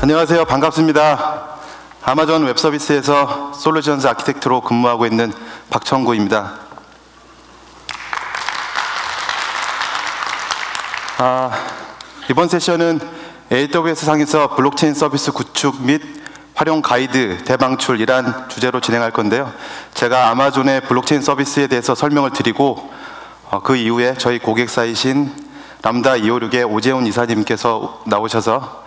안녕하세요. 반갑습니다. 아마존 웹서비스에서 솔루션스 아키텍트로 근무하고 있는 박청구입니다. 이번 세션은 AWS 상에서 블록체인 서비스 구축 및 활용 가이드 대방출이란 주제로 진행할 건데요. 제가 아마존의 블록체인 서비스에 대해서 설명을 드리고 그 이후에 저희 고객사이신 람다 256의 오재훈 이사님께서 나오셔서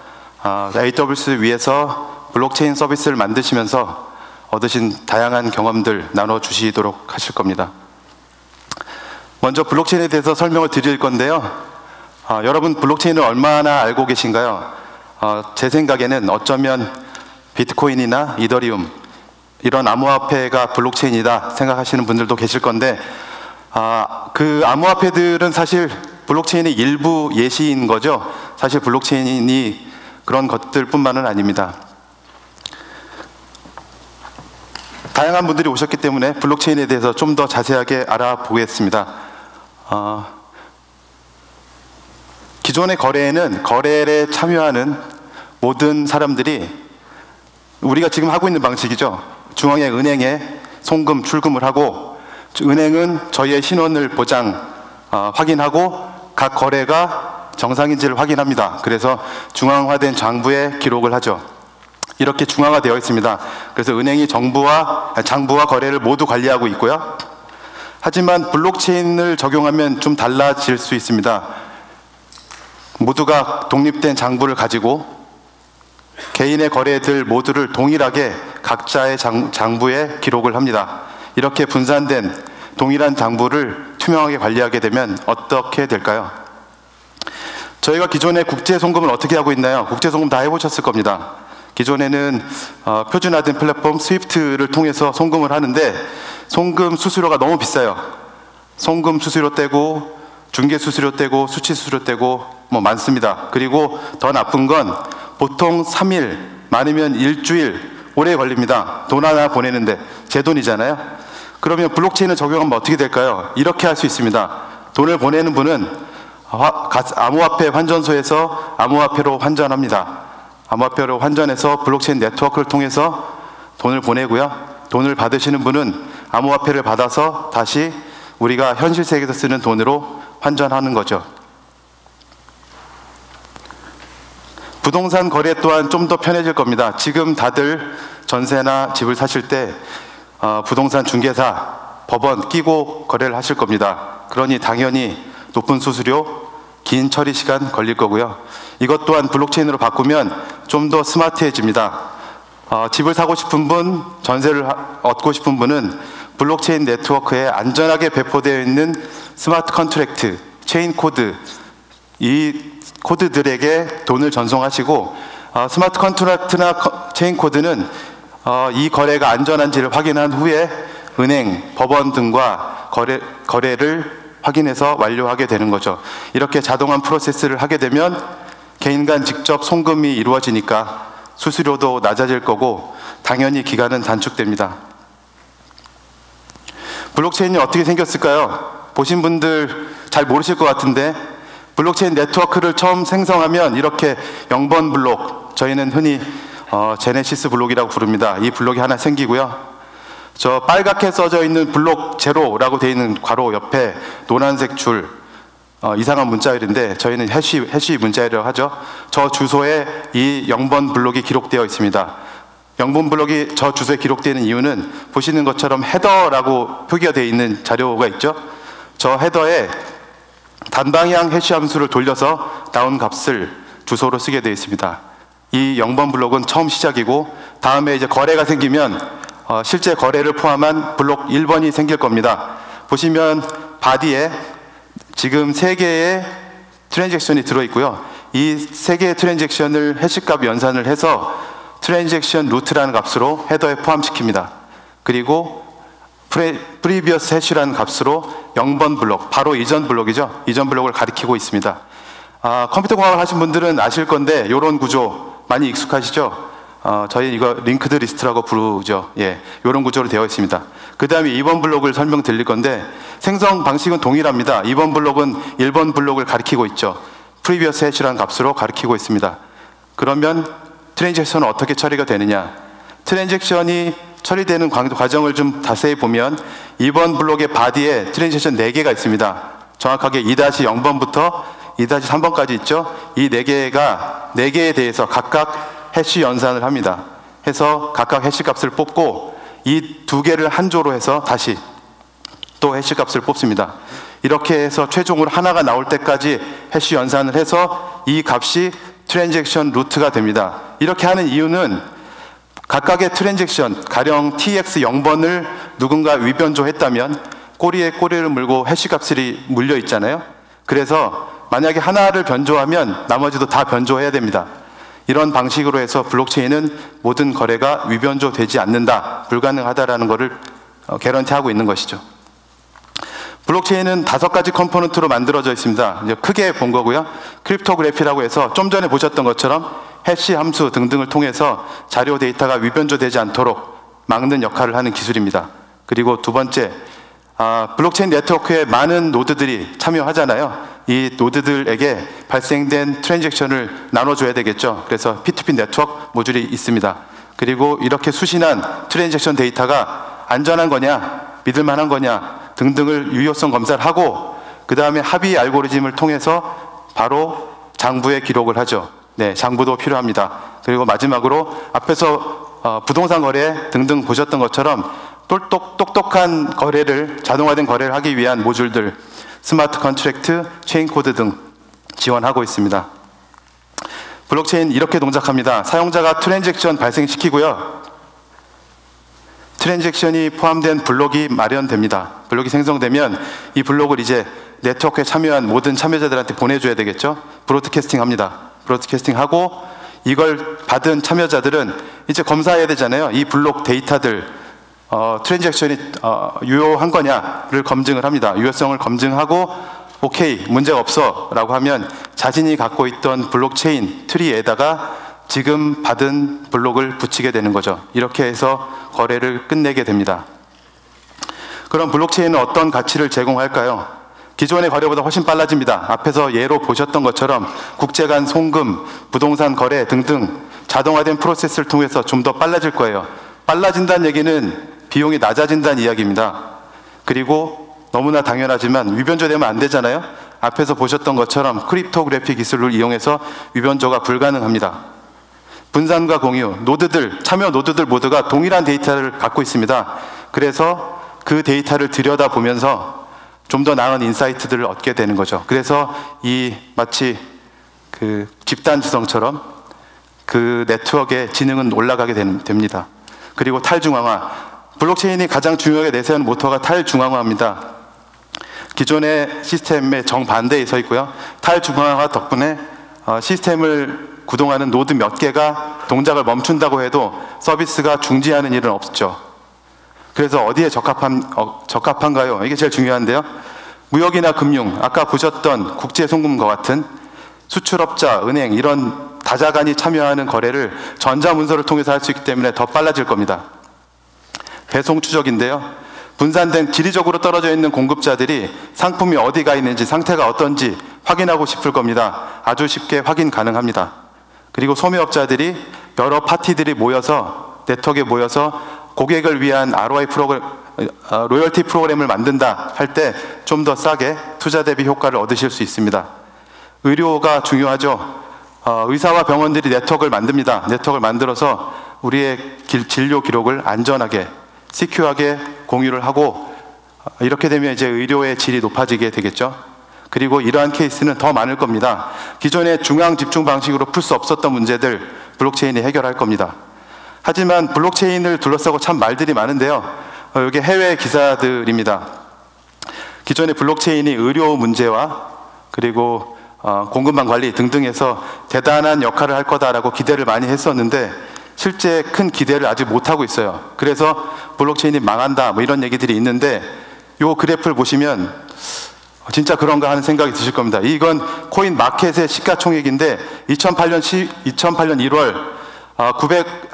AWS 위에서 블록체인 서비스를 만드시면서 얻으신 다양한 경험들 나눠주시도록 하실 겁니다. 먼저 블록체인에 대해서 설명을 드릴 건데요. 여러분 블록체인을 얼마나 알고 계신가요? 제 생각에는 어쩌면 비트코인이나 이더리움 이런 암호화폐가 블록체인이다 생각하시는 분들도 계실 건데 그 암호화폐들은 사실 블록체인의 일부 예시인 거죠. 사실 블록체인이 그런 것들 뿐만은 아닙니다. 다양한 분들이 오셨기 때문에 블록체인에 대해서 좀 더 자세하게 알아보겠습니다. 기존의 거래에는 거래에 참여하는 모든 사람들이 우리가 지금 하고 있는 방식이죠. 중앙의 은행에 송금, 출금을 하고 은행은 저희의 신원을 확인하고 각 거래가 정상인지를 확인합니다. 그래서 중앙화된 장부에 기록을 하죠. 이렇게 중앙화되어 있습니다. 그래서 은행이 장부와 거래를 모두 관리하고 있고요. 하지만 블록체인을 적용하면 좀 달라질 수 있습니다. 모두가 독립된 장부를 가지고 개인의 거래들 모두를 동일하게 각자의 장부에 기록을 합니다. 이렇게 분산된 동일한 장부를 투명하게 관리하게 되면 어떻게 될까요? 저희가 기존에 국제송금을 어떻게 하고 있나요? 국제송금 다 해보셨을 겁니다. 기존에는 표준화된 플랫폼 스위프트를 통해서 송금을 하는데 송금 수수료가 너무 비싸요. 송금 수수료 떼고 중개 수수료 떼고 수취 수수료 떼고 많습니다. 그리고 더 나쁜 건 보통 3일 많으면 일주일 오래 걸립니다. 돈 하나 보내는데 제 돈이잖아요. 그러면 블록체인을 적용하면 어떻게 될까요? 이렇게 할 수 있습니다. 돈을 보내는 분은 암호화폐 환전소에서 암호화폐로 환전합니다. 암호화폐로 환전해서 블록체인 네트워크를 통해서 돈을 보내고요. 돈을 받으시는 분은 암호화폐를 받아서 다시 우리가 현실 세계에서 쓰는 돈으로 환전하는 거죠. 부동산 거래 또한 좀 더 편해질 겁니다. 지금 다들 전세나 집을 사실 때 부동산 중개사, 법원 끼고 거래를 하실 겁니다. 그러니 당연히 높은 수수료, 긴 처리 시간 걸릴 거고요. 이것 또한 블록체인으로 바꾸면 좀 더 스마트해집니다. 집을 사고 싶은 분, 전세를 얻고 싶은 분은 블록체인 네트워크에 안전하게 배포되어 있는 스마트 컨트랙트, 체인 코드, 이 코드들에게 돈을 전송하시고 스마트 컨트랙트나 체인 코드는 이 거래가 안전한지를 확인한 후에 은행, 법원 등과 거래를 확인해서 완료하게 되는 거죠. 이렇게 자동화 프로세스를 하게 되면 개인 간 직접 송금이 이루어지니까 수수료도 낮아질 거고 당연히 기간은 단축됩니다. 블록체인이 어떻게 생겼을까요? 보신 분들 잘 모르실 것 같은데 블록체인 네트워크를 처음 생성하면 이렇게 0번 블록, 저희는 흔히 제네시스 블록이라고 부릅니다. 이 블록이 하나 생기고요. 저 빨갛게 써져 있는 블록 제로라고 되어 있는 괄호 옆에 노란색 줄, 이상한 문자열인데 저희는 해시 문자열이라고 하죠. 저 주소에 이 0번 블록이 기록되어 있습니다. 0번 블록이 저 주소에 기록되어 있는 이유는 보시는 것처럼 헤더라고 표기가 되어 있는 자료가 있죠. 저 헤더에 단방향 해시 함수를 돌려서 나온 값을 주소로 쓰게 되어 있습니다. 이 0번 블록은 처음 시작이고 다음에 이제 거래가 생기면 실제 거래를 포함한 블록 1번이 생길 겁니다. 보시면 바디에 지금 3개의 트랜잭션이 들어있고요. 이 3개의 트랜잭션을 해시값 연산을 해서 트랜잭션 루트라는 값으로 헤더에 포함시킵니다. 그리고 프리비어스 해시라는 값으로 0번 블록, 바로 이전 블록이죠. 이전 블록을 가리키고 있습니다. 컴퓨터 공학을 하신 분들은 아실 건데 이런 구조 많이 익숙하시죠? 저희 이거 링크드 리스트라고 부르죠. 예, 이런 구조로 되어 있습니다. 그 다음에 2번 블록을 설명드릴 건데 생성 방식은 동일합니다. 2번 블록은 1번 블록을 가리키고 있죠. previous hash라는 값으로 가리키고 있습니다. 그러면 트랜잭션은 어떻게 처리가 되느냐. 트랜잭션이 처리되는 과정을 좀 자세히 보면 2번 블록의 바디에 트랜잭션 4개가 있습니다. 정확하게 2-0번부터 2-3번까지 있죠. 이 4개에 대해서 각각 해시 연산을 합니다. 해서 각각 해시 값을 뽑고 이 2개를 한 조로 해서 다시 또 해시 값을 뽑습니다. 이렇게 해서 최종으로 하나가 나올 때까지 해시 연산을 해서 이 값이 트랜잭션 루트가 됩니다. 이렇게 하는 이유는 각각의 트랜잭션, 가령 TX 0번을 누군가 위변조했다면 꼬리에 꼬리를 물고 해시 값이 물려 있잖아요. 그래서 만약에 하나를 변조하면 나머지도 다 변조해야 됩니다. 이런 방식으로 해서 블록체인은 모든 거래가 위변조되지 않는다, 불가능하다라는 것을 개런티하고 있는 것이죠. 블록체인은 5가지 컴포넌트로 만들어져 있습니다. 이제 크게 본 거고요. 크립토그래피라고 해서 좀 전에 보셨던 것처럼 해시 함수 등등을 통해서 자료 데이터가 위변조되지 않도록 막는 역할을 하는 기술입니다. 그리고 두 번째, 블록체인 네트워크에 많은 노드들이 참여하잖아요. 이 노드들에게 발생된 트랜잭션을 나눠줘야 되겠죠. 그래서 P2P 네트워크 모듈이 있습니다. 그리고 이렇게 수신한 트랜잭션 데이터가 안전한 거냐, 믿을만한 거냐 등등을 유효성 검사를 하고 그 다음에 합의 알고리즘을 통해서 바로 장부에 기록을 하죠. 네, 장부도 필요합니다. 그리고 마지막으로 앞에서 부동산 거래 등등 보셨던 것처럼 똑똑한 거래를, 자동화된 거래를 하기 위한 모듈들, 스마트 컨트랙트, 체인 코드 등 지원하고 있습니다. 블록체인 이렇게 동작합니다. 사용자가 트랜잭션 발생시키고요. 트랜잭션이 포함된 블록이 마련됩니다. 블록이 생성되면 이 블록을 이제 네트워크에 참여한 모든 참여자들한테 보내줘야 되겠죠. 브로드캐스팅 합니다. 브로드캐스팅 하고 이걸 받은 참여자들은 이제 검사해야 되잖아요. 이 블록 데이터들 트랜잭션이 유효한 거냐를 검증을 합니다. 유효성을 검증하고 오케이, 문제가 없어 라고 하면 자신이 갖고 있던 블록체인 트리에다가 지금 받은 블록을 붙이게 되는 거죠. 이렇게 해서 거래를 끝내게 됩니다. 그럼 블록체인은 어떤 가치를 제공할까요? 기존의 거래보다 훨씬 빨라집니다. 앞에서 예로 보셨던 것처럼 국제 간 송금, 부동산 거래 등등 자동화된 프로세스를 통해서 좀 더 빨라질 거예요. 빨라진다는 얘기는 비용이 낮아진다는 이야기입니다. 그리고 너무나 당연하지만 위변조되면 안 되잖아요. 앞에서 보셨던 것처럼 크립토그래피 기술을 이용해서 위변조가 불가능합니다. 분산과 공유, 참여 노드들 모두가 동일한 데이터를 갖고 있습니다. 그래서 그 데이터를 들여다보면서 좀 더 나은 인사이트들을 얻게 되는 거죠. 그래서 마치 그 집단 지성처럼 그 네트워크의 지능은 올라가게 됩니다. 그리고 탈중앙화. 블록체인이 가장 중요하게 내세우는 모토가 탈중앙화입니다. 기존의 시스템의 정반대에 서 있고요. 탈중앙화 덕분에 시스템을 구동하는 노드 몇 개가 동작을 멈춘다고 해도 서비스가 중지하는 일은 없죠. 그래서 어디에 적합한가요? 이게 제일 중요한데요. 무역이나 금융, 아까 보셨던 국제송금과 같은 수출업자, 은행 이런 다자간이 참여하는 거래를 전자문서를 통해서 할 수 있기 때문에 더 빨라질 겁니다. 배송 추적인데요. 분산된 지리적으로 떨어져 있는 공급자들이 상품이 어디가 있는지, 상태가 어떤지 확인하고 싶을 겁니다. 아주 쉽게 확인 가능합니다. 그리고 소매업자들이 여러 파티들이 모여서 네트워크에 모여서 고객을 위한 ROI 프로그램, 로열티 프로그램을 만든다 할 때 좀 더 싸게 투자 대비 효과를 얻으실 수 있습니다. 의료가 중요하죠. 의사와 병원들이 네트워크를 만듭니다. 네트워크를 만들어서 우리의 진료 기록을 안전하게, 시큐하게 공유를 하고 이렇게 되면 이제 의료의 질이 높아지게 되겠죠. 그리고 이러한 케이스는 더 많을 겁니다. 기존의 중앙 집중 방식으로 풀 수 없었던 문제들 블록체인이 해결할 겁니다. 하지만 블록체인을 둘러싸고 참 말들이 많은데요. 여기 해외 기사들입니다. 기존의 블록체인이 의료 문제와 그리고 공급망 관리 등등에서 대단한 역할을 할 거다라고 기대를 많이 했었는데 실제 큰 기대를 아직 못하고 있어요. 그래서 블록체인이 망한다 뭐 이런 얘기들이 있는데 이 그래프를 보시면 진짜 그런가 하는 생각이 드실 겁니다. 이건 코인 마켓의 시가총액인데 2008년 1월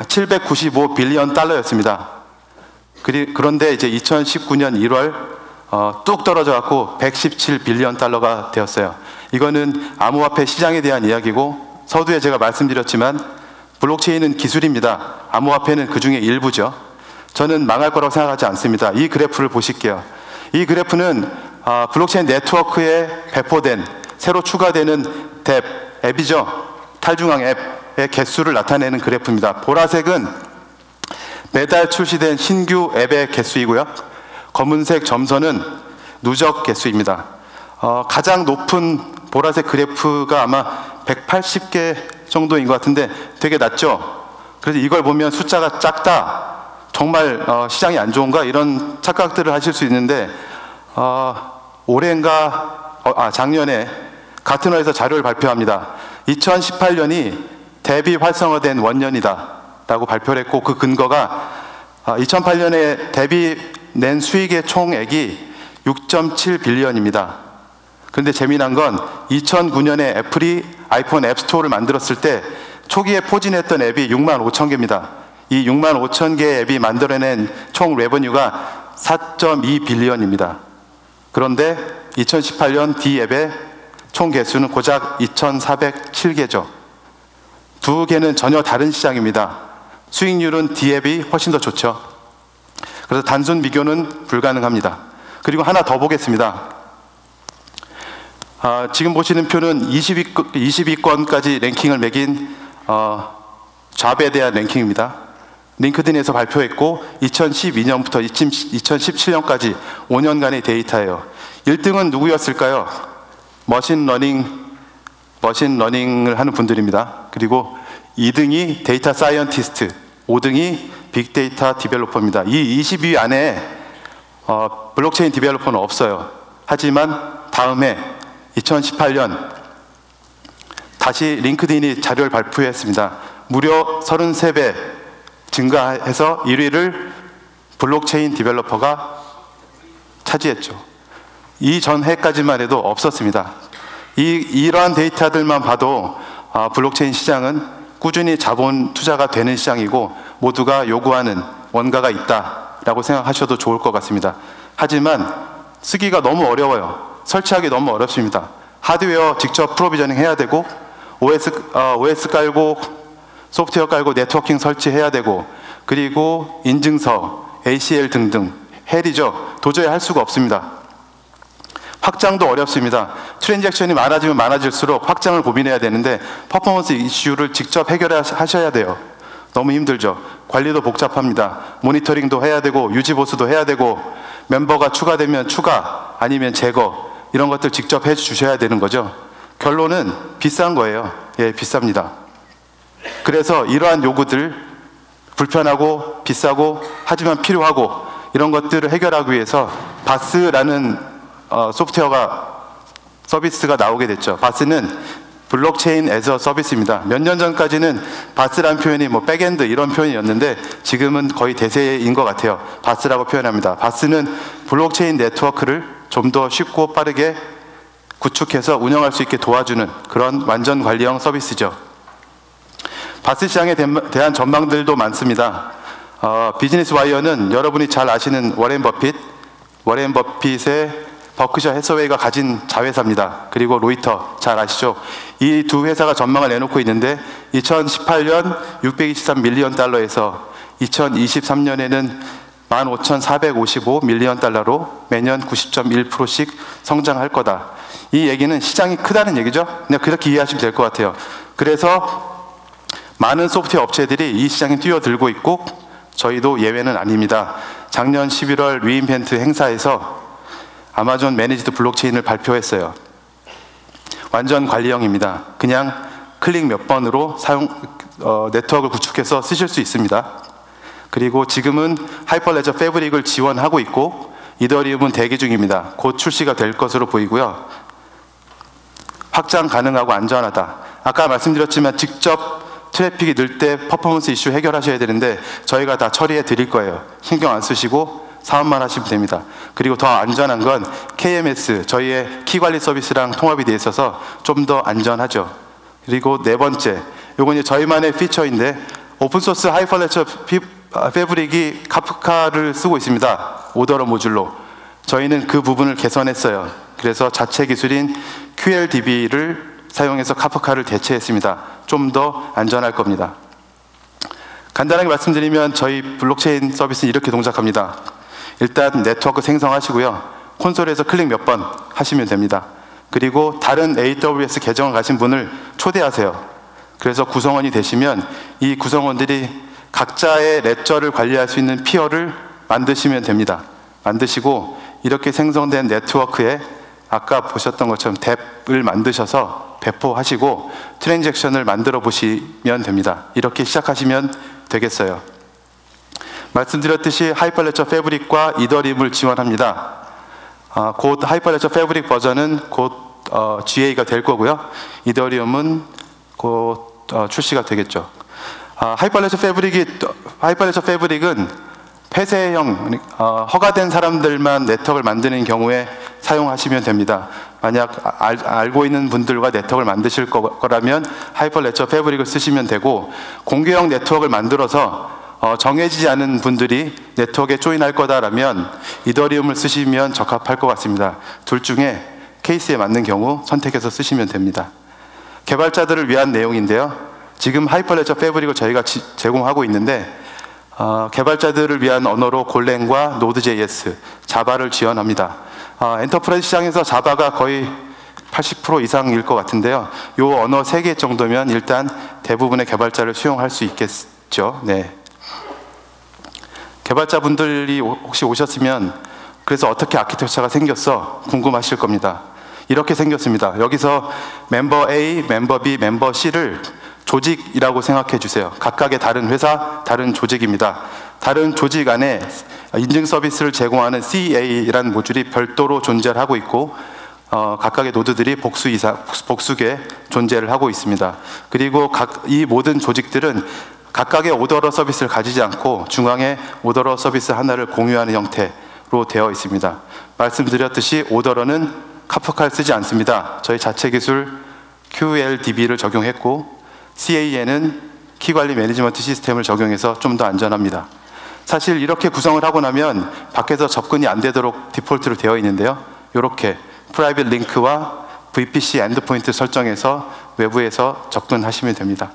795 빌리언 달러였습니다. 그런데 이제 2019년 1월 뚝 떨어져 갖고 117 빌리언 달러가 되었어요. 이거는 암호화폐 시장에 대한 이야기고 서두에 제가 말씀드렸지만 블록체인은 기술입니다. 암호화폐는 그 중에 일부죠. 저는 망할 거라고 생각하지 않습니다. 이 그래프를 보실게요. 이 그래프는 블록체인 네트워크에 배포된 새로 추가되는 앱이죠. 탈중앙 앱의 개수를 나타내는 그래프입니다. 보라색은 매달 출시된 신규 앱의 개수이고요. 검은색 점선은 누적 개수입니다. 가장 높은 보라색 그래프가 아마 180개 정도인 것 같은데 되게 낮죠. 그래서 이걸 보면 숫자가 작다, 정말 시장이 안 좋은가, 이런 착각들을 하실 수 있는데 작년에 가트너에서 자료를 발표합니다. 2018년이 대비 활성화된 원년이다 라고 발표를 했고, 그 근거가 2008년에 대비 낸 수익의 총액이 6.7 빌리언입니다. 그런데 재미난 건 2009년에 애플이 아이폰 앱스토어를 만들었을 때 초기에 포진했던 앱이 6만 5천 개입니다. 이 6만 5천 개의 앱이 만들어낸 총 레버뉴가 4.2 빌리언입니다. 그런데 2018년 D앱의 총 개수는 고작 2,407개죠. 두 개는 전혀 다른 시장입니다. 수익률은 D앱이 훨씬 더 좋죠. 그래서 단순 비교는 불가능합니다. 그리고 하나 더 보겠습니다. 지금 보시는 표는 20위권까지 랭킹을 매긴 잡에 대한 랭킹입니다. 링크드인에서 발표했고 2012년부터 2017년까지 5년간의 데이터예요. 1등은 누구였을까요? 머신러닝을 하는 분들입니다. 그리고 2등이 데이터 사이언티스트, 5등이 빅데이터 디벨로퍼입니다. 이 20위 안에 블록체인 디벨로퍼는 없어요. 하지만 다음해 2018년 다시 링크드인이 자료를 발표했습니다. 무려 33배 증가해서 1위를 블록체인 디벨로퍼가 차지했죠. 이전 해까지만 해도 없었습니다. 이러한 데이터들만 봐도 블록체인 시장은 꾸준히 자본 투자가 되는 시장이고 모두가 요구하는 원가가 있다라고 생각하셔도 좋을 것 같습니다. 하지만 쓰기가 너무 어려워요. 설치하기 너무 어렵습니다. 하드웨어 직접 프로비저닝 해야 되고 OS 깔고 소프트웨어 깔고 네트워킹 설치해야 되고, 그리고 인증서, ACL 등등 헬이죠. 도저히 할 수가 없습니다. 확장도 어렵습니다. 트랜잭션이 많아지면 많아질수록 확장을 고민해야 되는데 퍼포먼스 이슈를 직접 해결하셔야 돼요. 너무 힘들죠. 관리도 복잡합니다. 모니터링도 해야 되고 유지보수도 해야 되고 멤버가 추가되면 추가 아니면 제거, 이런 것들 직접 해주셔야 되는 거죠. 결론은 비싼 거예요. 예, 비쌉니다. 그래서 이러한 요구들, 불편하고 비싸고 하지만 필요하고 이런 것들을 해결하기 위해서 바스라는 서비스가 나오게 됐죠. 바스는 블록체인 에서 서비스입니다. 몇 년 전까지는 바스라는 표현이 백엔드 이런 표현이었는데 지금은 거의 대세인 것 같아요. 바스라고 표현합니다. 바스는 블록체인 네트워크를 좀 더 쉽고 빠르게 구축해서 운영할 수 있게 도와주는 그런 완전 관리형 서비스죠. 바스 시장에 대한 전망들도 많습니다. 비즈니스 와이어는 여러분이 잘 아시는 워렌 버핏의 버크셔 해서웨이가 가진 자회사입니다. 그리고 로이터 잘 아시죠? 이 두 회사가 전망을 내놓고 있는데 2018년 623 밀리언 달러에서 2023년에는 15,455 밀리언 달러로 매년 90.1%씩 성장할 거다. 이 얘기는 시장이 크다는 얘기죠. 그냥 그렇게 이해하시면 될 것 같아요. 그래서 많은 소프트웨어 업체들이 이 시장에 뛰어들고 있고 저희도 예외는 아닙니다. 작년 11월 리인벤트 행사에서 아마존 매니지드 블록체인을 발표했어요. 완전 관리형입니다. 그냥 클릭 몇 번으로 네트워크를 구축해서 쓰실 수 있습니다. 그리고 지금은 하이퍼레저 패브릭을 지원하고 있고 이더리움은 대기 중입니다. 곧 출시가 될 것으로 보이고요. 확장 가능하고 안전하다. 아까 말씀드렸지만 직접 트래픽이 늘 때 퍼포먼스 이슈 해결하셔야 되는데 저희가 다 처리해 드릴 거예요. 신경 안 쓰시고 사업만 하시면 됩니다. 그리고 더 안전한 건 KMS, 저희의 키관리 서비스랑 통합이 되어 있어서 좀 더 안전하죠. 그리고 네 번째, 요건 이제 저희만의 피처인데 오픈소스 하이퍼레저 패브릭이 카프카를 쓰고 있습니다. 오더러 모듈로. 저희는 그 부분을 개선했어요. 그래서 자체 기술인 QLDB를 사용해서 카프카를 대체했습니다. 좀 더 안전할 겁니다. 간단하게 말씀드리면 저희 블록체인 서비스는 이렇게 동작합니다. 일단 네트워크 생성하시고요. 콘솔에서 클릭 몇 번 하시면 됩니다. 그리고 다른 AWS 계정을 가신 분을 초대하세요. 그래서 구성원이 되시면 이 구성원들이 각자의 레저를 관리할 수 있는 피어를 만드시면 됩니다. 만드시고 이렇게 생성된 네트워크에 아까 보셨던 것처럼 뎁을 만드셔서 배포하시고 트랜잭션을 만들어 보시면 됩니다. 이렇게 시작하시면 되겠어요. 말씀드렸듯이 하이퍼레저 패브릭과 이더리움을 지원합니다. 곧 하이퍼레저 패브릭 버전은 곧 GA가 될 거고요. 이더리움은 곧 출시가 되겠죠. 하이퍼레저 패브릭은 폐쇄형, 허가된 사람들만 네트워크를 만드는 경우에 사용하시면 됩니다. 만약 알고 있는 분들과 네트워크를 만드실 거라면 하이퍼레저 패브릭을 쓰시면 되고, 공개형 네트워크를 만들어서 정해지지 않은 분들이 네트워크에 조인할 거다라면 이더리움을 쓰시면 적합할 것 같습니다. 둘 중에 케이스에 맞는 경우 선택해서 쓰시면 됩니다. 개발자들을 위한 내용인데요. 지금 하이퍼레저 패브릭을 저희가 제공하고 있는데 개발자들을 위한 언어로 골랭과 노드.js, 자바를 지원합니다. 엔터프라이즈 시장에서 자바가 거의 80% 이상일 것 같은데요. 이 언어 3개 정도면 일단 대부분의 개발자를 수용할 수 있겠죠. 네. 개발자분들이 혹시 오셨으면 그래서 어떻게 아키텍처가 생겼어? 궁금하실 겁니다. 이렇게 생겼습니다. 여기서 멤버 A, 멤버 B, 멤버 C를 조직이라고 생각해 주세요. 각각의 다른 회사, 다른 조직입니다. 다른 조직 안에 인증 서비스를 제공하는 CA라는 모듈이 별도로 존재를 하고 있고 각각의 노드들이 복수계 존재를 하고 있습니다. 그리고 이 모든 조직들은 각각의 오더러 서비스를 가지지 않고 중앙에 오더러 서비스 하나를 공유하는 형태로 되어 있습니다. 말씀드렸듯이 오더러는 카프카를 쓰지 않습니다. 저희 자체 기술 QLDB를 적용했고 CA에는 키관리 매니지먼트 시스템을 적용해서 좀 더 안전합니다. 사실 이렇게 구성을 하고 나면 밖에서 접근이 안 되도록 디폴트로 되어 있는데요. 이렇게 프라이빗 링크와 VPC 엔드포인트 설정해서 외부에서 접근하시면 됩니다.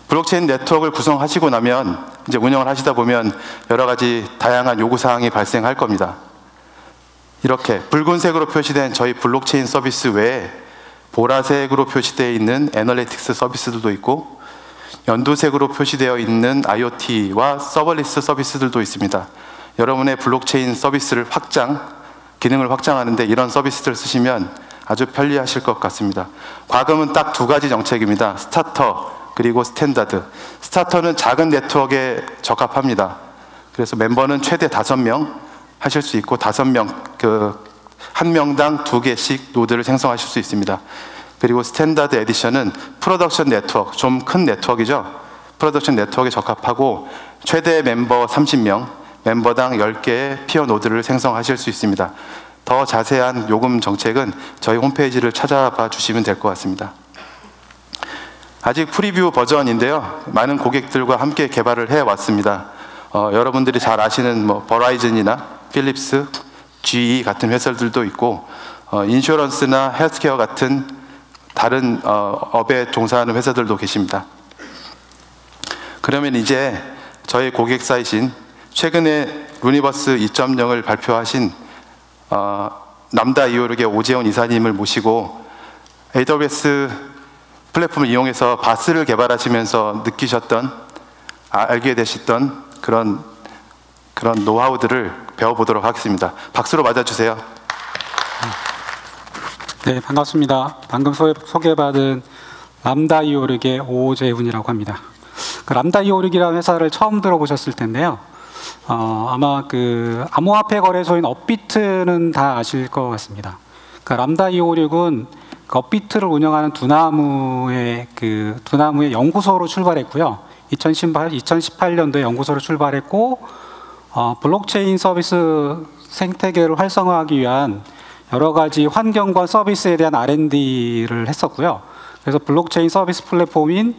블록체인 네트워크를 구성하시고 나면 이제 운영을 하시다 보면 여러 가지 다양한 요구사항이 발생할 겁니다. 이렇게 붉은색으로 표시된 저희 블록체인 서비스 외에 보라색으로 표시되어 있는 애널리틱스 서비스들도 있고 연두색으로 표시되어 있는 IoT와 서버리스 서비스들도 있습니다. 여러분의 블록체인 서비스를 기능을 확장하는데 이런 서비스들을 쓰시면 아주 편리하실 것 같습니다. 과금은 딱 2가지 정책입니다. 스타터 그리고 스탠다드. 스타터는 작은 네트워크에 적합합니다. 그래서 멤버는 최대 5명 하실 수 있고 5명, 한 명당 2개씩 노드를 생성하실 수 있습니다. 그리고 스탠다드 에디션은 프로덕션 네트워크, 좀 큰 네트워크이죠. 프로덕션 네트워크에 적합하고 최대 멤버 30명, 멤버당 10개의 피어 노드를 생성하실 수 있습니다. 더 자세한 요금 정책은 저희 홈페이지를 찾아봐 주시면 될 것 같습니다. 아직 프리뷰 버전인데요. 많은 고객들과 함께 개발을 해왔습니다. 여러분들이 잘 아시는 버라이즌이나 필립스, GE 같은 회사들도 있고 인슈런스나 헬스케어 같은 다른 업에 종사하는 회사들도 계십니다. 그러면 이제 저희 고객사이신 최근에 루니버스 2.0을 발표하신 람다 이오르게 오재훈 이사님을 모시고 AWS 플랫폼을 이용해서 바스를 개발하시면서 느끼셨던, 알게 되셨던 그런 노하우들을 배워보도록 하겠습니다. 박수로 맞아주세요. 네, 반갑습니다. 방금 소개받은 람다 이오르게 오재훈이라고 합니다. 람다 이오르기라는 회사를 처음 들어보셨을 텐데요. 아마 암호화폐 거래소인 업비트는 다 아실 것 같습니다. 람다 이오르는 업비트를 운영하는 두나무의 연구소로 출발했고요. 2018년도에 연구소로 출발했고 블록체인 서비스 생태계를 활성화하기 위한 여러 가지 환경과 서비스에 대한 R&D를 했었고요. 그래서 블록체인 서비스 플랫폼인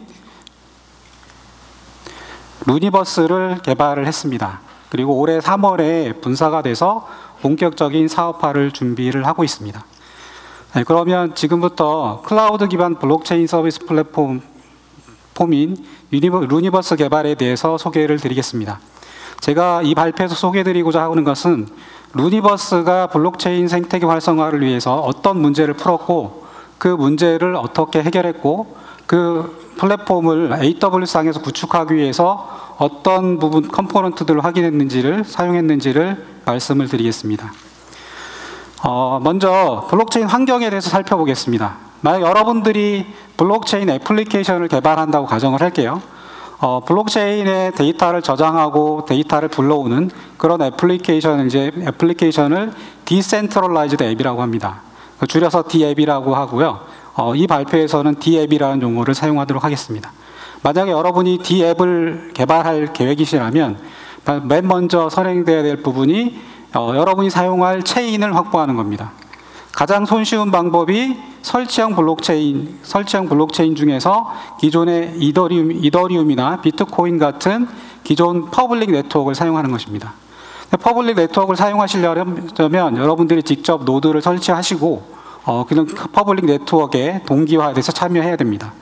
루니버스를 개발을 했습니다. 그리고 올해 3월에 분사가 돼서 본격적인 사업화를 준비를 하고 있습니다. 네, 그러면 지금부터 클라우드 기반 블록체인 서비스 플랫폼 플랫폼인 루니버스 개발에 대해서 소개를 드리겠습니다. 제가 이 발표에서 소개해드리고자 하는 것은 루니버스가 블록체인 생태계 활성화를 위해서 어떤 문제를 풀었고 그 문제를 어떻게 해결했고 그 플랫폼을 AWS상에서 구축하기 위해서 어떤 부분 컴포넌트들을 확인했는지를 사용했는지를 말씀을 드리겠습니다. 먼저 블록체인 환경에 대해서 살펴보겠습니다. 만약 여러분들이 블록체인 애플리케이션을 개발한다고 가정을 할게요. 블록체인에 데이터를 저장하고 데이터를 불러오는 그런 애플리케이션을 디센트럴라이즈드 앱이라고 합니다. 줄여서 D앱이라고 하고요. 이 발표에서는 D앱이라는 용어를 사용하도록 하겠습니다. 만약에 여러분이 D앱을 개발할 계획이시라면 맨 먼저 선행되어야 될 부분이 여러분이 사용할 체인을 확보하는 겁니다. 가장 손쉬운 방법이 설치형 블록체인 중에서 기존의 이더리움이나 비트코인 같은 기존 퍼블릭 네트워크를 사용하는 것입니다. 퍼블릭 네트워크를 사용하시려면 여러분들이 직접 노드를 설치하시고 그런 퍼블릭 네트워크에 동기화돼서 참여해야 됩니다.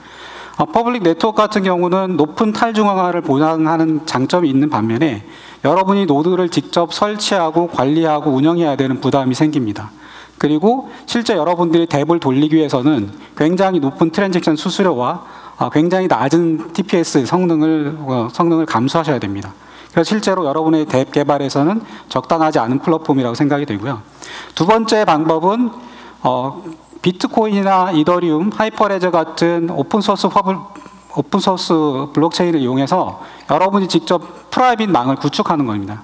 퍼블릭 네트워크 같은 경우는 높은 탈중앙화를 보장하는 장점이 있는 반면에 여러분이 노드를 직접 설치하고 관리하고 운영해야 되는 부담이 생깁니다. 그리고 실제 여러분들이 덱을 돌리기 위해서는 굉장히 높은 트랜잭션 수수료와 굉장히 낮은 TPS 성능을 감수하셔야 됩니다. 그래서 실제로 여러분의 덱 개발에서는 적당하지 않은 플랫폼이라고 생각이 되고요. 두 번째 방법은 비트코인이나 이더리움, 하이퍼레저 같은 오픈소스 블록체인을 이용해서 여러분이 직접 프라이빗 망을 구축하는 겁니다.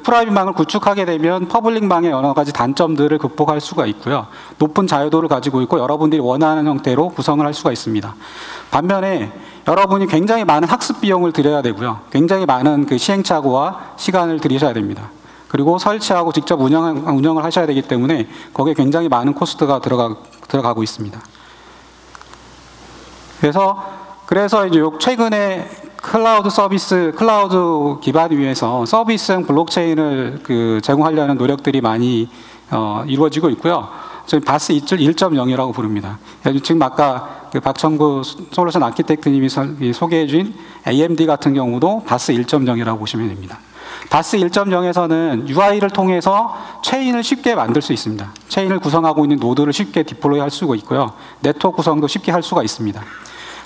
프라이빗 망을 구축하게 되면 퍼블릭 망의 여러 가지 단점들을 극복할 수가 있고요. 높은 자유도를 가지고 있고 여러분들이 원하는 형태로 구성을 할 수가 있습니다. 반면에 여러분이 굉장히 많은 학습 비용을 들여야 되고요. 굉장히 많은 그 시행착오와 시간을 들이셔야 됩니다. 그리고 설치하고 직접 운영을 하셔야 되기 때문에 거기에 굉장히 많은 코스트가 들어가고 있습니다. 그래서 이제 최근에 클라우드 기반 위에서 서비스형 블록체인을 제공하려는 노력들이 많이 이루어지고 있고요. 저희 바스 1.0이라고 부릅니다. 지금 아까 박청구 솔루션 아키텍트님이 소개해 주신 AMD 같은 경우도 바스 1.0이라고 보시면 됩니다. 바스 1.0에서는 UI를 통해서 체인을 쉽게 만들 수 있습니다. 체인을 구성하고 있는 노드를 쉽게 디플로이 할 수가 있고요. 네트워크 구성도 쉽게 할 수가 있습니다.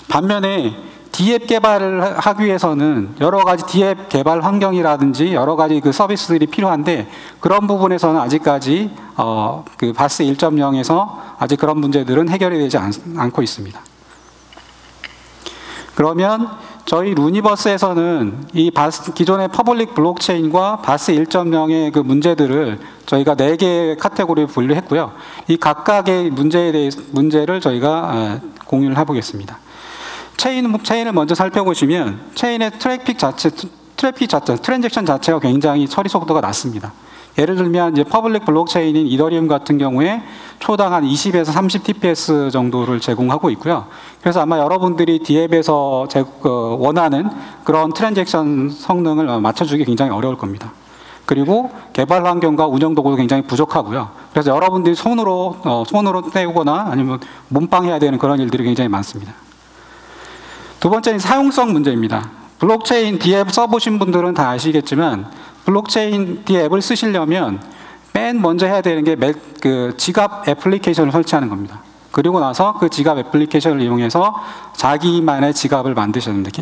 반면에 D앱 개발을 하기 위해서는 여러 가지 D앱 개발 환경이라든지 여러 가지 그 서비스들이 필요한데 그런 부분에서는 아직까지 그 바스 1.0에서 아직 그런 문제들은 해결이 되지 않고 있습니다. 그러면 저희 루니버스에서는 이 기존의 퍼블릭 블록체인과 바스 1.0의 그 문제들을 저희가 4개의 카테고리로 분류했고요. 이 각각의 문제를 저희가 공유를 해보겠습니다. 체인을 먼저 살펴보시면 체인의 트랜잭션 자체가 굉장히 처리 속도가 낮습니다. 예를 들면 이제 퍼블릭 블록체인인 이더리움 같은 경우에 초당 한 20에서 30 TPS 정도를 제공하고 있고요. 그래서 아마 여러분들이 D앱에서 원하는 그런 트랜잭션 성능을 맞춰주기 굉장히 어려울 겁니다. 그리고 개발 환경과 운영 도구도 굉장히 부족하고요. 그래서 여러분들이 손으로 때우거나 아니면 몸빵해야 되는 그런 일들이 굉장히 많습니다. 두 번째는 사용성 문제입니다. 블록체인 D앱 써보신 분들은 다 아시겠지만 블록체인 D앱을 쓰시려면 맨 먼저 해야 되는 게 지갑 애플리케이션을 설치하는 겁니다. 그리고 나서 그 지갑 애플리케이션을 이용해서 자기만의 지갑을 만드셔야 됩니다.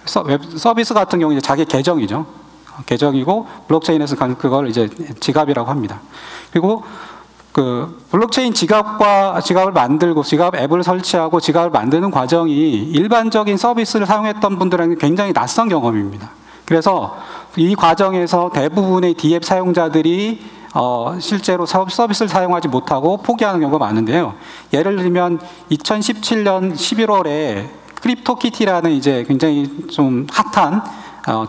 서비스 같은 경우는 자기 계정이죠. 계정이고 블록체인에서 그걸 이제 지갑이라고 합니다. 그리고 블록체인 지갑을 만들고 지갑 앱을 설치하고 지갑을 만드는 과정이 일반적인 서비스를 사용했던 분들에게 굉장히 낯선 경험입니다. 그래서 이 과정에서 대부분의 D앱 사용자들이 실제로 서비스를 사용하지 못하고 포기하는 경우가 많은데요. 예를 들면 2017년 11월에 크립토키티라는 이제 굉장히 좀 핫한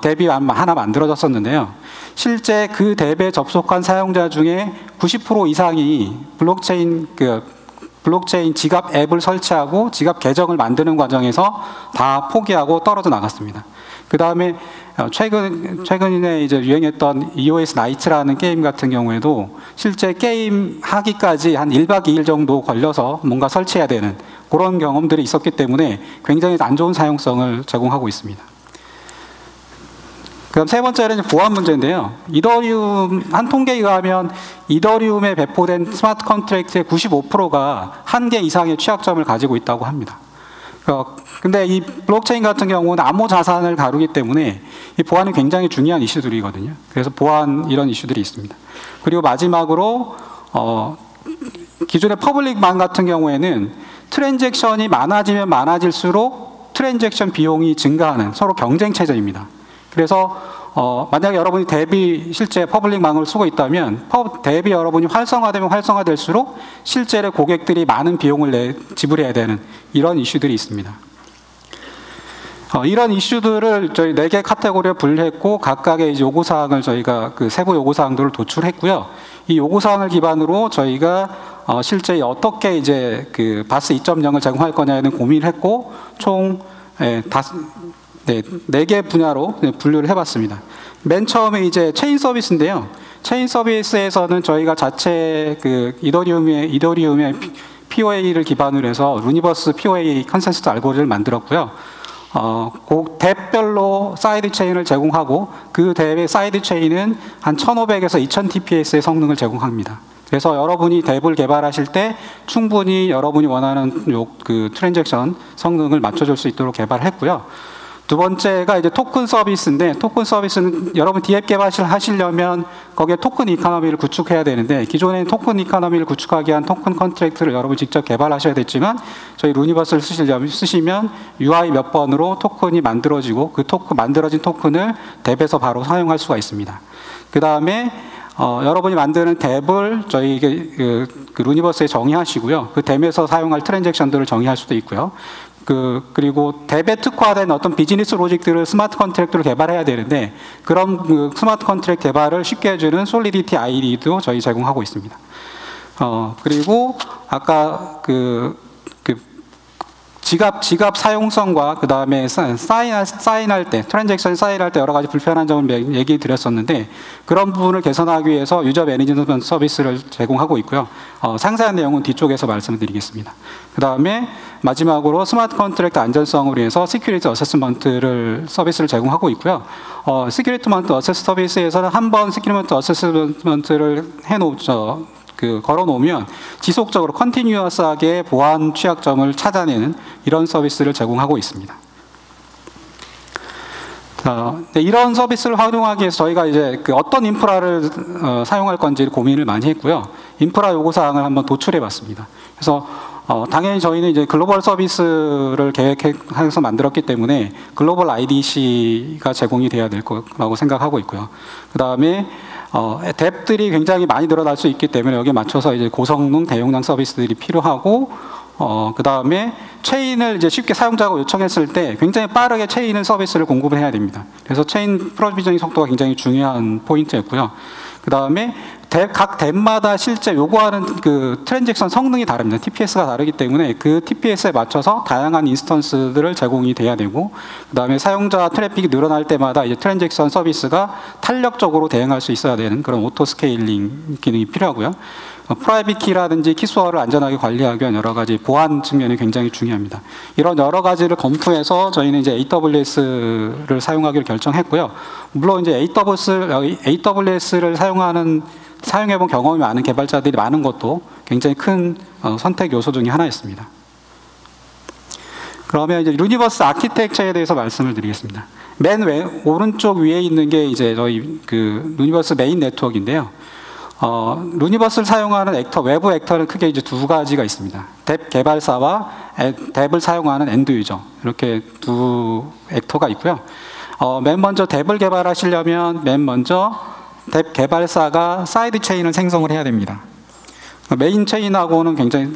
덱이 하나 만들어졌었는데요. 실제 그 덱에 접속한 사용자 중에 90% 이상이 블록체인 지갑 앱을 설치하고 지갑 계정을 만드는 과정에서 다 포기하고 떨어져 나갔습니다. 그 다음에 최근에 이제 유행했던 EOS 나이트라는 게임 같은 경우에도 실제 게임 하기까지 한 1박 2일 정도 걸려서 뭔가 설치해야 되는 그런 경험들이 있었기 때문에 굉장히 안 좋은 사용성을 제공하고 있습니다. 그럼 세 번째는 보안 문제인데요. 이더리움, 한 통계에 의하면 이더리움에 배포된 스마트 컨트랙트의 95%가 한 개 이상의 취약점을 가지고 있다고 합니다. 근데 이 블록체인 같은 경우는 암호 자산을 다루기 때문에 이 보안이 굉장히 중요한 이슈들이거든요. 그래서 보안 이런 이슈들이 있습니다. 그리고 마지막으로 기존의 퍼블릭망 같은 경우에는 트랜잭션이 많아지면 많아질수록 트랜잭션 비용이 증가하는 서로 경쟁 체제입니다. 그래서 만약에 여러분이 실제 퍼블릭망을 쓰고 있다면 대비 여러분이 활성화되면 활성화될수록 실제로 고객들이 많은 비용을 지불해야 되는 이런 이슈들이 있습니다. 이런 이슈들을 저희 4개 카테고리에 분류했고 각각의 이제 요구사항을 저희가 그 세부 요구사항들을 도출했고요. 이 요구사항을 기반으로 저희가 실제 어떻게 이제 그 바스 2.0을 제공할 거냐에는 고민을 했고 총 4개 분야로 분류를 해봤습니다. 맨 처음에 이제 체인 서비스인데요. 체인 서비스에서는 저희가 자체 그 이더리움의 POA를 기반으로 해서 루니버스 POA 컨센서스 알고리즘을 만들었고요. 그 뎁별로 사이드 체인을 제공하고 그 뎁의 사이드 체인은 한 1500에서 2000 TPS의 성능을 제공합니다. 그래서 여러분이 뎁을 개발하실 때 충분히 여러분이 원하는 그 트랜잭션 성능을 맞춰줄 수 있도록 개발했고요. 두 번째가 이제 토큰 서비스인데 토큰 서비스는 여러분 DApp 개발하시려면 거기에 토큰 이코노미를 구축해야 되는데 기존에 토큰 이코노미를 구축하기 위한 토큰 컨트랙트를 여러분 직접 개발하셔야 됐지만 저희 루니버스를 쓰시면 UI 몇 번으로 토큰이 만들어지고 그 만들어진 토큰을 뎁에서 바로 사용할 수가 있습니다. 그 다음에 여러분이 만드는 뎁을 저희 그 루니버스에 정의하시고요. 그 뎁에서 사용할 트랜잭션들을 정의할 수도 있고요. 그리고 뎁에 특화된 어떤 비즈니스 로직들을 스마트 컨트랙트로 개발해야 되는데 그런 그 스마트 컨트랙트 개발을 쉽게 해주는 솔리디티 ID도 저희 제공하고 있습니다. 그리고 아까 지갑 사용성과 그 다음에 사인할 때, 트랜잭션 사인할 때 여러 가지 불편한 점을 얘기 드렸었는데 그런 부분을 개선하기 위해서 유저 매니지먼트 서비스를 제공하고 있고요. 상세한 내용은 뒤쪽에서 말씀드리겠습니다. 그 다음에 마지막으로 스마트 컨트랙트 안전성을 위해서 시큐리티 어세스먼트를 서비스를 제공하고 있고요. 시큐리티 어세스 서비스에서는 한번 시큐리티 어세스먼트를 걸어놓으면 지속적으로 컨티뉴어스하게 보안 취약점을 찾아내는 이런 서비스를 제공하고 있습니다. 이런 서비스를 활용하기 위해서 저희가 이제 어떤 인프라를 사용할 건지 고민을 많이 했고요. 인프라 요구사항을 한번 도출해봤습니다. 그래서 당연히 저희는 이제 글로벌 서비스를 계획해서 만들었기 때문에 글로벌 IDC가 제공이 돼야 될 거라고 생각하고 있고요. 그 다음에 뎁들이 굉장히 많이 늘어날 수 있기 때문에 여기에 맞춰서 이제 고성능 대용량 서비스들이 필요하고 그 다음에 체인을 이제 쉽게 사용자가 요청했을 때 굉장히 빠르게 체인을 서비스를 공급을 해야 됩니다. 그래서 체인 프로비저닝 속도가 굉장히 중요한 포인트였고요. 그 다음에 각 뎁마다 실제 요구하는 그 트랜잭션 성능이 다릅니다. TPS가 다르기 때문에 그 TPS에 맞춰서 다양한 인스턴스들을 제공이 돼야 되고, 그 다음에 사용자 트래픽이 늘어날 때마다 이제 트랜잭션 서비스가 탄력적으로 대응할 수 있어야 되는 그런 오토 스케일링 기능이 필요하고요. 프라이빗 키라든지 키스워를 안전하게 관리하기 위한 여러 가지 보안 측면이 굉장히 중요합니다. 이런 여러 가지를 검토해서 저희는 이제 AWS를 사용하기로 결정했고요. 물론 이제 AWS를 사용해본 경험이 많은 개발자들이 많은 것도 굉장히 큰 선택 요소 중에 하나였습니다. 그러면 이제 유니버스 아키텍처에 대해서 말씀을 드리겠습니다. 맨 오른쪽 위에 있는 게 이제 저희 그 유니버스 메인 네트워크인데요. 루니버스를 사용하는 외부 액터는 크게 이제 두 가지가 있습니다. 뎁 개발사와 뎁을 사용하는 엔드 유저, 이렇게 두 액터가 있고요. 맨 먼저 뎁을 개발하시려면 맨 먼저 뎁 개발사가 사이드 체인을 생성을 해야 됩니다. 메인 체인하고는 굉장히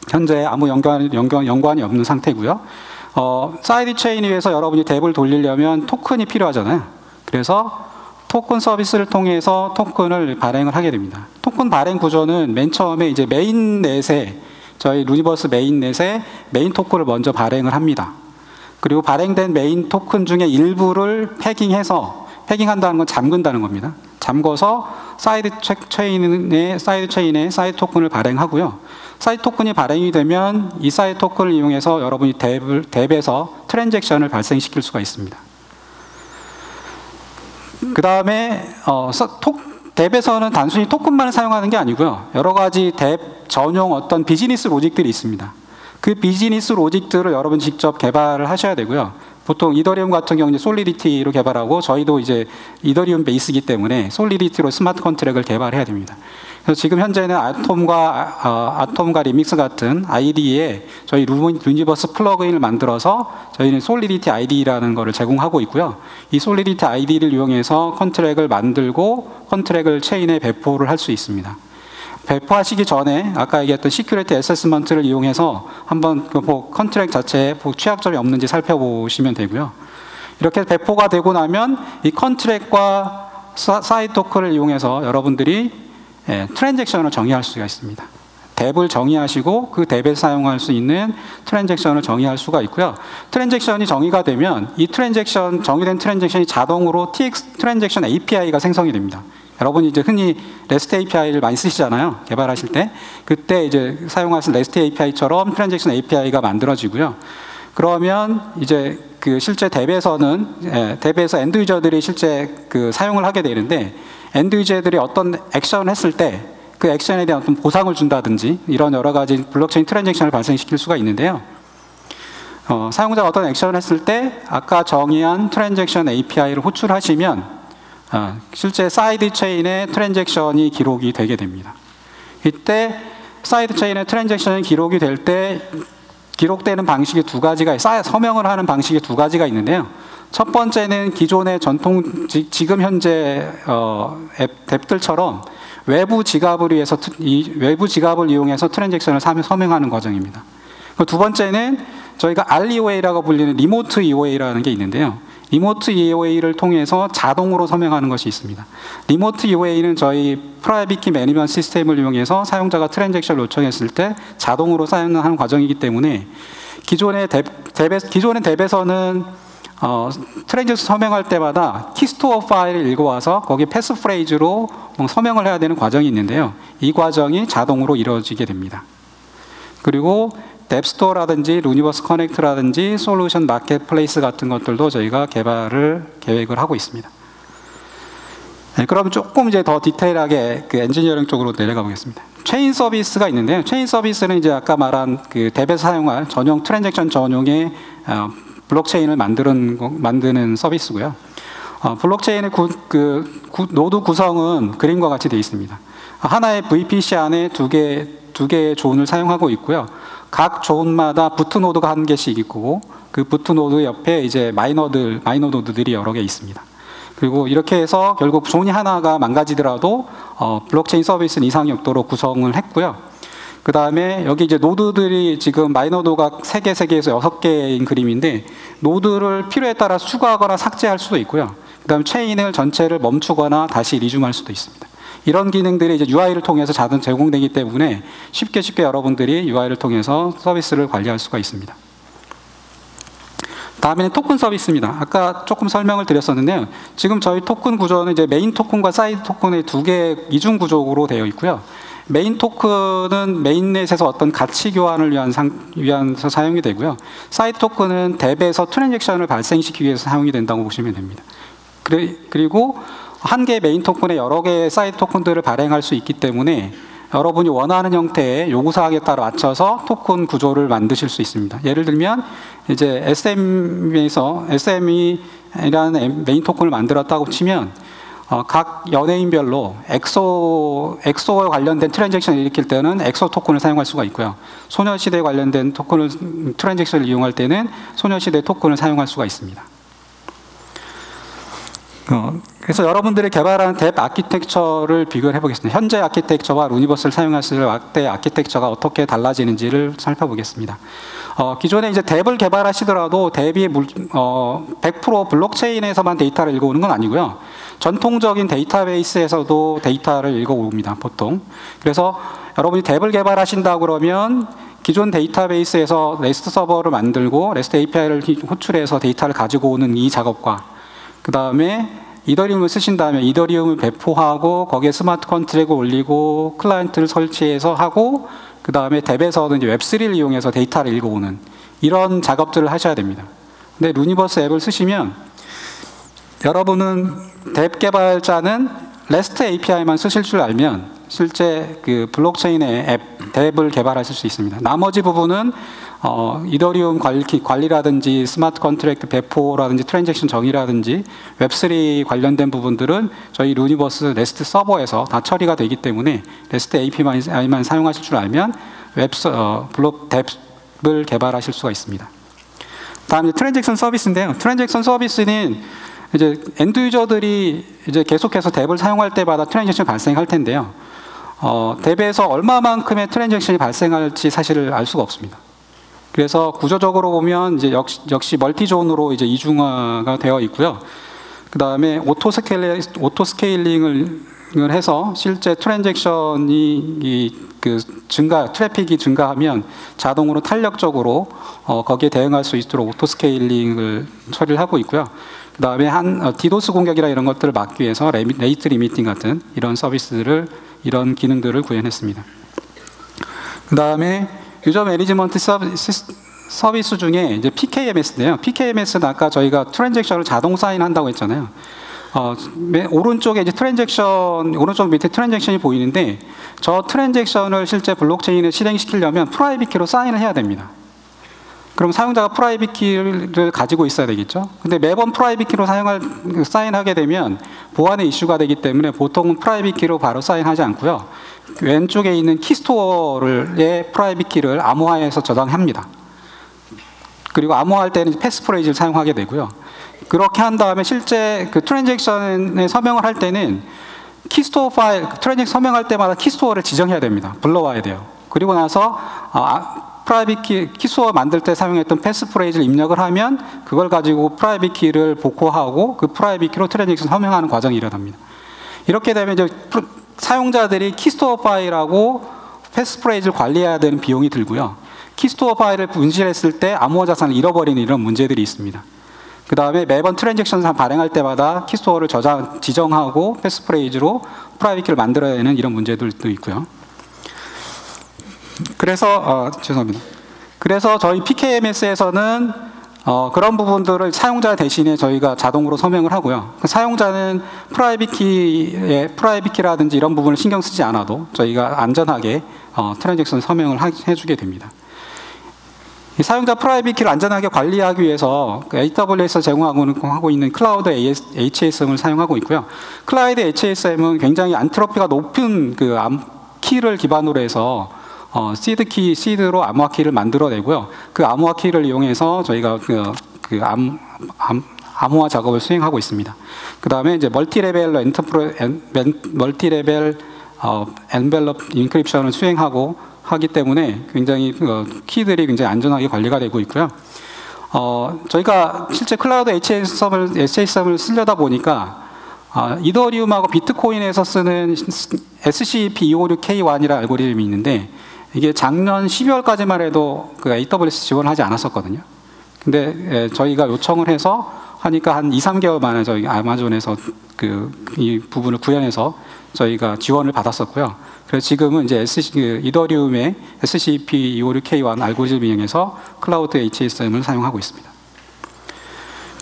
현재 아무 연관이 없는 상태고요. 사이드 체인에 의해서 여러분이 뎁을 돌리려면 토큰이 필요하잖아요. 그래서 토큰 서비스를 통해서 토큰을 발행을 하게 됩니다. 토큰 발행 구조는 맨 처음에 이제 메인넷에 저희 루니버스 메인넷에 메인 토큰을 먼저 발행을 합니다. 그리고 발행된 메인 토큰 중에 일부를 패깅한다는 건 잠근다는 겁니다. 잠궈서 사이드 체인에 사이드 토큰을 발행하고요. 사이드 토큰이 발행이 되면 이 사이드 토큰을 이용해서 여러분이 뎁에서 트랜잭션을 발생시킬 수가 있습니다. 그 다음에 뎁에서는 단순히 토큰만을 사용하는 게 아니고요. 여러 가지 뎁 전용 어떤 비즈니스 로직들이 있습니다. 그 비즈니스 로직들을 여러분 직접 개발을 하셔야 되고요. 보통 이더리움 같은 경우는 솔리디티로 개발하고 저희도 이제 이더리움 베이스이기 때문에 솔리디티로 스마트 컨트랙을 개발해야 됩니다. 그래서 지금 현재는 아톰과 리믹스 같은 IDE에 저희 루니버스 플러그인을 만들어서 저희는 솔리디티 IDE라는 것을 제공하고 있고요. 이 솔리디티 IDE를 이용해서 컨트랙을 만들고 컨트랙을 체인에 배포를 할 수 있습니다. 배포하시기 전에 아까 얘기했던 시큐리티 애세스먼트를 이용해서 한번 컨트랙 자체에 취약점이 없는지 살펴보시면 되고요. 이렇게 배포가 되고 나면 이 컨트랙과 사이드 토큰을 이용해서 여러분들이 트랜잭션을 정의할 수가 있습니다. 뎁을 정의하시고 그 뎁에 사용할 수 있는 트랜잭션을 정의할 수가 있고요. 트랜잭션이 정의가 되면 이 정의된 트랜잭션이 자동으로 TX 트랜잭션 API가 생성이 됩니다. 여러분이 이제 흔히 REST API를 많이 쓰시잖아요. 개발하실 때. 그때 이제 사용하실 REST API처럼 트랜잭션 API가 만들어지고요. 그러면 이제 그 실제 뎁에서 엔드 유저들이 실제 그 사용을 하게 되는데 엔드 유저들이 어떤 액션을 했을 때 그 액션에 대한 어떤 보상을 준다든지 이런 여러 가지 블록체인 트랜잭션을 발생시킬 수가 있는데요. 사용자가 어떤 액션을 했을 때 아까 정의한 트랜잭션 API를 호출하시면 실제 사이드 체인의 트랜잭션이 기록이 되게 됩니다. 이때 사이드 체인의 트랜잭션이 기록이 될 때 기록되는 방식이 두 가지가 서명을 하는 방식이 두 가지가 있는데요. 첫 번째는 기존의 지금 현재 뎁들처럼 외부 지갑을 이용해서 트랜잭션을 서명하는 과정입니다. 두 번째는 저희가 REOA라고 불리는 리모트 EOA라는 게 있는데요. 리모트 EOA를 통해서 자동으로 서명하는 것이 있습니다. 리모트 EOA는 저희 프라이빗 키 매니지먼트 시스템을 이용해서 사용자가 트랜잭션을 요청했을 때 자동으로 사용하는 과정이기 때문에 기존의 뎁에서는 트랜잭션 서명할 때마다 키스토어 파일을 읽어와서 거기에 패스프레이즈로 서명을 해야 되는 과정이 있는데요. 이 과정이 자동으로 이루어지게 됩니다. 그리고 뎁스토어라든지 루니버스 커넥트라든지 솔루션 마켓플레이스 같은 것들도 저희가 계획을 하고 있습니다. 네, 그럼 조금 이제 더 디테일하게 그 엔지니어링 쪽으로 내려가 보겠습니다. 체인 서비스가 있는데요. 체인 서비스는 이제 아까 말한 그 뎁에서 사용할 전용 트랜잭션 전용의 블록체인을 만드는 서비스고요. 블록체인의 노드 구성은 그림과 같이 되어 있습니다. 하나의 VPC 안에 두 개의 존을 사용하고 있고요. 각 존마다 부트 노드가 한 개씩 있고 그 부트 노드 옆에 이제 마이너 노드들이 여러 개 있습니다. 그리고 이렇게 해서 결국 존이 하나가 망가지더라도 블록체인 서비스는 이상이 없도록 구성을 했고요. 그 다음에 여기 이제 노드들이 지금 마이너 노드가 3개에서 6개인 그림인데 노드를 필요에 따라 추가하거나 삭제할 수도 있고요. 그 다음에 체인을 전체를 멈추거나 다시 리줌할 수도 있습니다. 이런 기능들이 이제 UI를 통해서 자동 제공되기 때문에 쉽게 여러분들이 UI를 통해서 서비스를 관리할 수가 있습니다. 다음에는 토큰 서비스입니다. 아까 조금 설명을 드렸었는데요. 지금 저희 토큰 구조는 이제 메인 토큰과 사이드 토큰의 두 개의 이중 구조로 되어 있고요. 메인 토큰은 메인넷에서 어떤 가치 교환을 위해서 사용이 되고요. 사이드 토큰은 뎁에서 트랜잭션을 발생시키기 위해서 사용이 된다고 보시면 됩니다. 그리고 한 개의 메인 토큰에 여러 개의 사이드 토큰들을 발행할 수 있기 때문에 여러분이 원하는 형태의 요구사항에 따라 맞춰서 토큰 구조를 만드실 수 있습니다. 예를 들면 이제 SME라는 메인 토큰을 만들었다고 치면 각 연예인별로 엑소에 관련된 트랜잭션을 일으킬 때는 엑소 토큰을 사용할 수가 있고요. 소녀시대에 관련된 트랜잭션을 이용할 때는 소녀시대 토큰을 사용할 수가 있습니다. 그래서 여러분들이 개발한 뎁 아키텍처를 비교를 해보겠습니다. 현재 아키텍처와 루니버스를 사용했을 때 아키텍처가 어떻게 달라지는지를 살펴보겠습니다. 기존에 이제 뎁을 개발하시더라도 뎁이 100% 블록체인에서만 데이터를 읽어오는 건 아니고요. 전통적인 데이터베이스에서도 데이터를 읽어옵니다, 보통. 그래서 여러분이 뎁을 개발하신다 그러면 기존 데이터베이스에서 REST 서버를 만들고 REST API를 호출해서 데이터를 가지고 오는 이 작업과 그 다음에 이더리움을 쓰신 다음에 이더리움을 배포하고 거기에 스마트 컨트랙을 올리고 클라이언트를 설치해서 하고 그 다음에 뎁에서는 이제 웹3를 이용해서 데이터를 읽어오는 이런 작업들을 하셔야 됩니다. 근데 루니버스 앱을 쓰시면 여러분은 뎁 개발자는 REST API만 쓰실 줄 알면 실제 그 블록체인의 앱, 뎁을 개발하실 수 있습니다. 나머지 부분은 이더리움 관리라든지 스마트 컨트랙트 배포라든지 트랜잭션 정의라든지 웹3 관련된 부분들은 저희 루니버스 REST 서버에서 다 처리가 되기 때문에 REST API만 사용하실 줄 알면 블록 뎁을 개발하실 수가 있습니다. 다음 트랜잭션 서비스인데요. 트랜잭션 서비스는 이제 엔드 유저들이 이제 계속해서 뎁을 사용할 때마다 트랜잭션이 발생할 텐데요. 뎁에서 얼마만큼의 트랜잭션이 발생할지 사실 알 수가 없습니다. 그래서 구조적으로 보면 이제 역시 멀티존으로 이제 이중화가 되어 있고요. 그 다음에 오토 스케일링을 해서 실제 트랜잭션이 트래픽이 증가하면 자동으로 탄력적으로 거기에 대응할 수 있도록 오토 스케일링을 처리를 하고 있고요. 그 다음에 디도스 공격이나 이런 것들을 막기 위해서 레이트 리미팅 같은 이런 기능들을 구현했습니다. 그 다음에 유저 매니지먼트 서비스 중에 이제 PKMS인데요. PKMS는 아까 저희가 트랜잭션을 자동 사인한다고 했잖아요. 오른쪽에 이제 오른쪽 밑에 트랜잭션이 보이는데 저 트랜잭션을 실제 블록체인에 실행시키려면 프라이빗 키로 사인을 해야 됩니다. 그럼 사용자가 프라이빗 키를 가지고 있어야 되겠죠. 근데 매번 프라이빗 키로 사인하게 되면 보안의 이슈가 되기 때문에 보통은 프라이빗 키로 바로 사인하지 않고요. 왼쪽에 있는 키스토어의 프라이빗 키를 암호화해서 저장합니다. 그리고 암호화할 때는 패스프레이즈를 사용하게 되고요. 그렇게 한 다음에 실제 그 트랜잭션에 서명을 할 때는 키스토어 파일, 트랜잭션 서명할 때마다 키스토어를 지정해야 됩니다. 불러와야 돼요. 그리고 나서 프라이빗 키스토어 만들 때 사용했던 패스프레이즈를 입력을 하면 그걸 가지고 프라이빗 키를 복호하고 그 프라이빗 키로 트랜잭션 서명하는 과정이 일어납니다. 이렇게 되면 이제 사용자들이 키스토어 파일하고 패스프레이즈를 관리해야 되는 비용이 들고요. 키스토어 파일을 분실했을 때 암호화 자산을 잃어버리는 이런 문제들이 있습니다. 그 다음에 매번 트랜잭션 발행할 때마다 키스토어를 지정하고 패스프레이즈로 프라이빗 키를 만들어야 되는 이런 문제들도 있고요. 그래서 죄송합니다. 그래서 저희 PKMS에서는 그런 부분들을 사용자 대신에 저희가 자동으로 서명을 하고요. 사용자는 프라이빗 키라든지 이런 부분을 신경 쓰지 않아도 저희가 안전하게 트랜잭션 서명을 해주게 됩니다. 사용자 프라이빗 키를 안전하게 관리하기 위해서 AWS에서 제공하고 있는 클라우드 HSM을 사용하고 있고요. 클라우드 HSM은 굉장히 안트로피가 높은 키를 기반으로 해서 시드로 암호화 키를 만들어내고요. 그 암호화 키를 이용해서 저희가 암호화 작업을 수행하고 있습니다. 그 다음에 이제 멀티레벨 엔벨롭 인크립션을 수행하고 하기 때문에 굉장히 키들이 굉장히 안전하게 관리가 되고 있고요. 저희가 실제 클라우드 HSM을 쓰려다 보니까 이더리움하고 비트코인에서 쓰는 SCP-256K1이라는 알고리즘이 있는데 이게 작년 12월까지만 해도 AWS 지원하지 않았었거든요. 근데 저희가 요청을 해서 하니까 한 2-3개월 만에 저희 아마존에서 이 부분을 구현해서 저희가 지원을 받았었고요. 그래서 지금은 이제 이더리움의 SCP-256K1 알고리즘을 이용해서 클라우드 HSM을 사용하고 있습니다.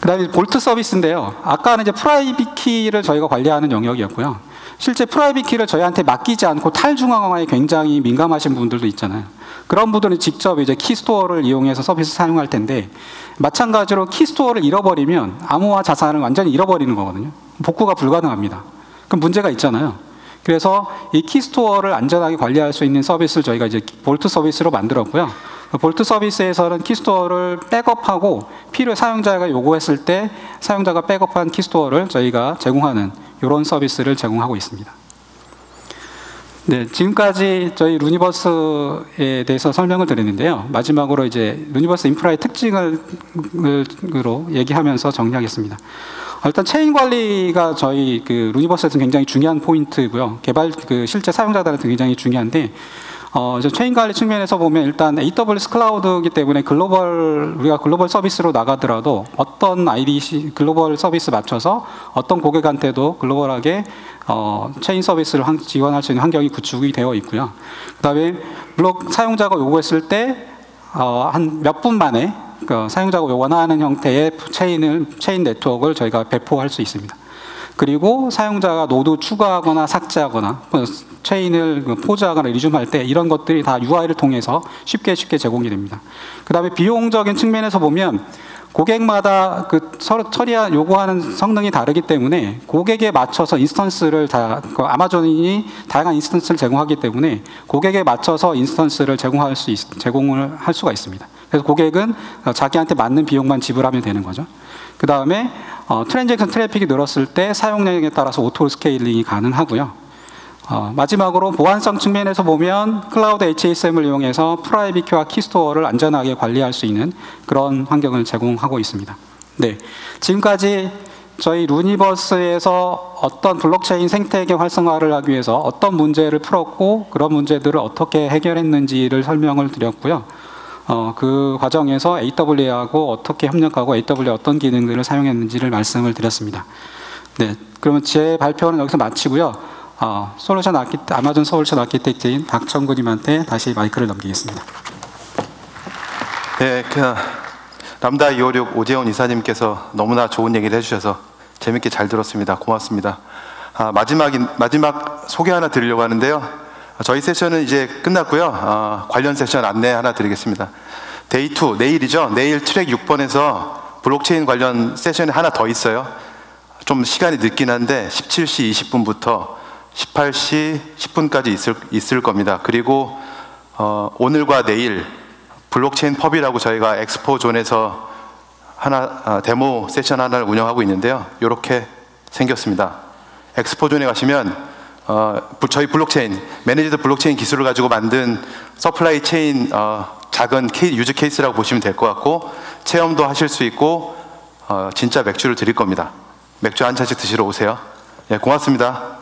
그 다음에 볼트 서비스인데요. 아까는 이제 프라이빗 키를 저희가 관리하는 영역이었고요. 실제 프라이빗 키를 저희한테 맡기지 않고 탈중앙화에 굉장히 민감하신 분들도 있잖아요. 그런 분들은 직접 이제 키스토어를 이용해서 서비스 사용할 텐데 마찬가지로 키스토어를 잃어버리면 암호화 자산을 완전히 잃어버리는 거거든요. 복구가 불가능합니다. 그럼 문제가 있잖아요. 그래서 이 키스토어를 안전하게 관리할 수 있는 서비스를 저희가 이제 볼트 서비스로 만들었고요. 볼트 서비스에서는 키스토어를 백업하고 사용자가 요구했을 때 사용자가 백업한 키스토어를 저희가 제공하는 이런 서비스를 제공하고 있습니다. 네, 지금까지 저희 루니버스에 대해서 설명을 드렸는데요. 마지막으로 이제 루니버스 인프라의 특징으로 얘기하면서 정리하겠습니다. 일단 체인 관리가 저희 루니버스에서 굉장히 중요한 포인트고요. 실제 사용자들한테 굉장히 중요한데 체인 관리 측면에서 보면 일단 AWS 클라우드이기 때문에 우리가 글로벌 서비스로 나가더라도 어떤 IDC 글로벌 서비스 맞춰서 어떤 고객한테도 글로벌하게 체인 서비스를 지원할 수 있는 환경이 구축이 되어 있고요. 그다음에 블록 사용자가 요구했을 때 한 몇 분 만에 사용자가 원하는 형태의 체인 네트워크를 저희가 배포할 수 있습니다. 그리고 사용자가 노드 추가하거나 삭제하거나 체인을 포즈하거나 리줌할 때 이런 것들이 다 UI를 통해서 쉽게 제공이 됩니다. 그 다음에 비용적인 측면에서 보면 고객마다 서로 요구하는 성능이 다르기 때문에 고객에 맞춰서 인스턴스를 아마존이 다양한 인스턴스를 제공하기 때문에 고객에 맞춰서 인스턴스를 제공을 할 수가 있습니다. 그래서 고객은 자기한테 맞는 비용만 지불하면 되는 거죠. 그 다음에 트랜잭션 트래픽이 늘었을 때 사용량에 따라서 오토 스케일링이 가능하고요. 마지막으로 보안성 측면에서 보면 클라우드 HSM을 이용해서 프라이빗 키와 키스토어를 안전하게 관리할 수 있는 그런 환경을 제공하고 있습니다. 네, 지금까지 저희 루니버스에서 어떤 블록체인 생태계 활성화를 하기 위해서 어떤 문제를 풀었고 그런 문제들을 어떻게 해결했는지를 설명을 드렸고요. 그 과정에서 AWA하고 어떻게 협력하고 AWA 어떤 기능들을 사용했는지를 말씀을 드렸습니다. 네, 그러면 제 발표는 여기서 마치고요. 아마존 솔루션 아키텍트인 박청구님한테 다시 마이크를 넘기겠습니다. 네, 람다 256 오재훈 이사님께서 너무나 좋은 얘기를 해주셔서 재밌게 잘 들었습니다. 고맙습니다. 마지막 소개 하나 드리려고 하는데요. 저희 세션은 이제 끝났고요. 관련 세션 안내 하나 드리겠습니다. 데이 2, 내일이죠. 내일 트랙 6번에서 블록체인 관련 세션이 하나 더 있어요. 좀 시간이 늦긴 한데 17시 20분부터 18시 10분까지 있을 겁니다. 그리고 오늘과 내일 블록체인 펍이라고 저희가 엑스포존에서 데모 세션 하나를 운영하고 있는데요. 이렇게 생겼습니다. 엑스포존에 가시면 저희 블록체인, 매니지드 블록체인 기술을 가지고 만든 서플라이 체인 작은 유즈 케이스라고 보시면 될 것 같고 체험도 하실 수 있고 진짜 맥주를 드릴 겁니다. 맥주 한 잔씩 드시러 오세요. 네, 고맙습니다.